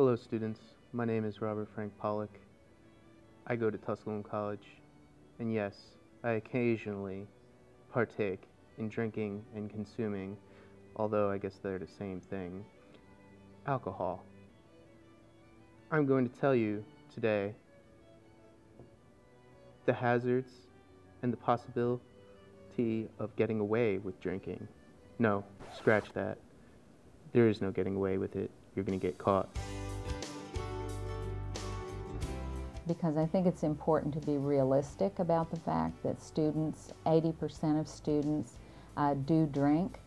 Hello students, my name is Robert Frank Pollock. I go to Tusculum College, and yes, I occasionally partake in drinking and consuming, although I guess they're the same thing, alcohol. I'm going to tell you today the hazards and the possibility of getting away with drinking. No, scratch that. There is no getting away with it. You're going to get caught. Because I think it's important to be realistic about the fact that 80% of students do drink.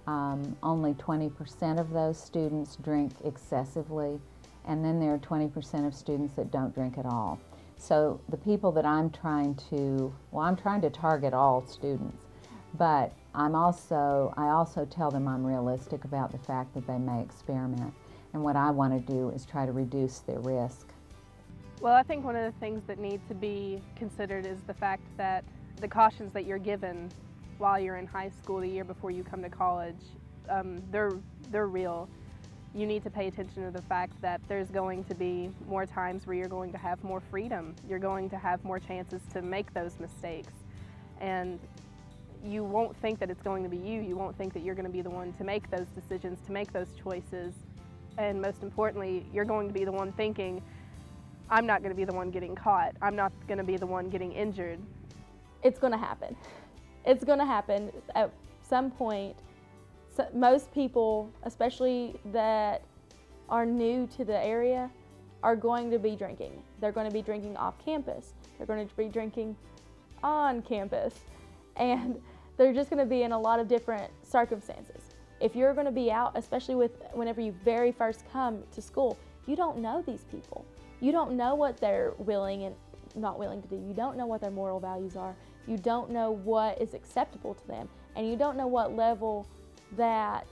Only 20% of those students drink excessively, and then there are 20% of students that don't drink at all. So the people that I'm trying to target all students, but I also tell them I'm realistic about the fact that they may experiment, and what I want to do is try to reduce their risk. Well, I think one of the things that need to be considered is the fact that the cautions that you're given while you're in high school, the year before you come to college, they're real. You need to pay attention to the fact that there's going to be more times where you're going to have more freedom. You're going to have more chances to make those mistakes. And you won't think that it's going to be you. You won't think that you're going to be the one to make those decisions, to make those choices. And most importantly, you're going to be the one thinking, I'm not going to be the one getting caught. I'm not going to be the one getting injured. It's going to happen. It's going to happen at some point. So most people, especially that are new to the area, are going to be drinking. They're going to be drinking off campus. They're going to be drinking on campus. And they're just going to be in a lot of different circumstances. If you're going to be out, especially whenever you very first come to school, you don't know these people. You don't know what they're willing and not willing to do. You don't know what their moral values are. You don't know what is acceptable to them. And you don't know what level that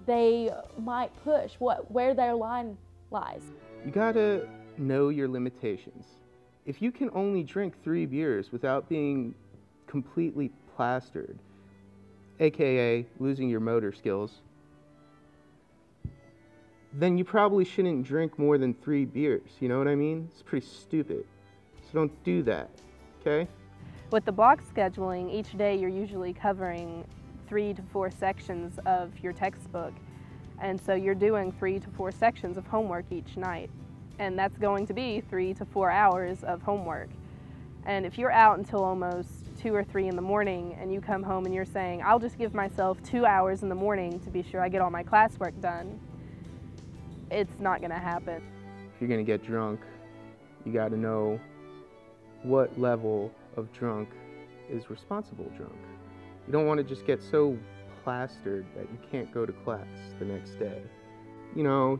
they might push, where their line lies. You gotta know your limitations. If you can only drink 3 beers without being completely plastered, aka losing your motor skills, then you probably shouldn't drink more than 3 beers, you know what I mean? It's pretty stupid. So don't do that, okay? With the block scheduling, each day you're usually covering 3 to 4 sections of your textbook. And so you're doing 3 to 4 sections of homework each night. And that's going to be 3 to 4 hours of homework. And if you're out until almost 2 or 3 in the morning and you come home and you're saying, I'll just give myself 2 hours in the morning to be sure I get all my classwork done, it's not going to happen. If you're going to get drunk, you got to know what level of drunk is responsible drunk. You don't want to just get so plastered that you can't go to class the next day. You know,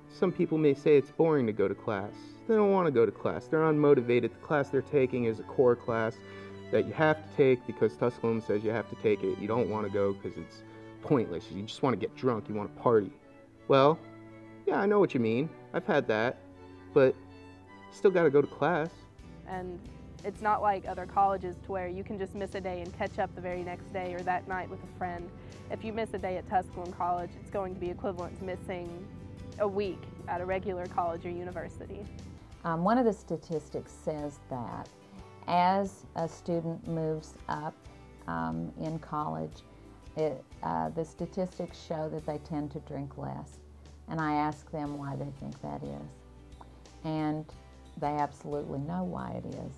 some people may say it's boring to go to class. They don't want to go to class. They're unmotivated. The class they're taking is a core class that you have to take because Tusculum says you have to take it. You don't want to go because it's pointless. You just want to get drunk. You want to party. Well, yeah, I know what you mean. I've had that. But still got to go to class. And it's not like other colleges to where you can just miss a day and catch up the very next day or that night with a friend. If you miss a day at Tusculum College, it's going to be equivalent to missing a week at a regular college or university. One of the statistics says that as a student moves up in college, the statistics show that they tend to drink less. And I ask them why they think that is. And they absolutely know why it is.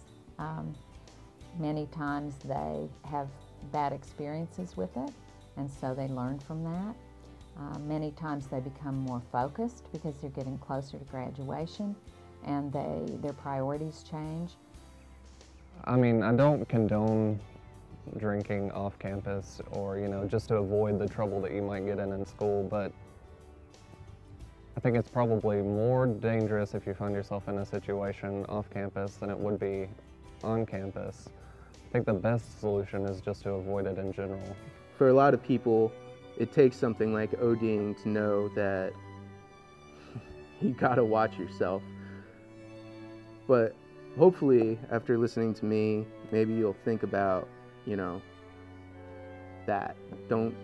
Many times they have bad experiences with it, and so they learn from that. Many times they become more focused because they're getting closer to graduation, and their priorities change. I mean, I don't condone drinking off campus or, just to avoid the trouble that you might get in school, but I think it's probably more dangerous if you find yourself in a situation off campus than it would be on campus. I think the best solution is just to avoid it in general. For a lot of people, it takes something like ODing to know that you gotta watch yourself. But hopefully, after listening to me, maybe you'll think about, that. Don't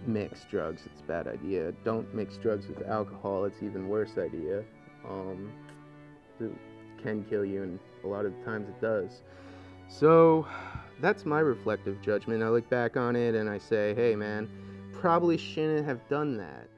mix drugs, it's a bad idea. Don't mix drugs with alcohol, it's even worse idea. It can kill you, and a lot of the times it does. So that's my reflective judgment. I look back on it and I say, hey man, probably shouldn't have done that.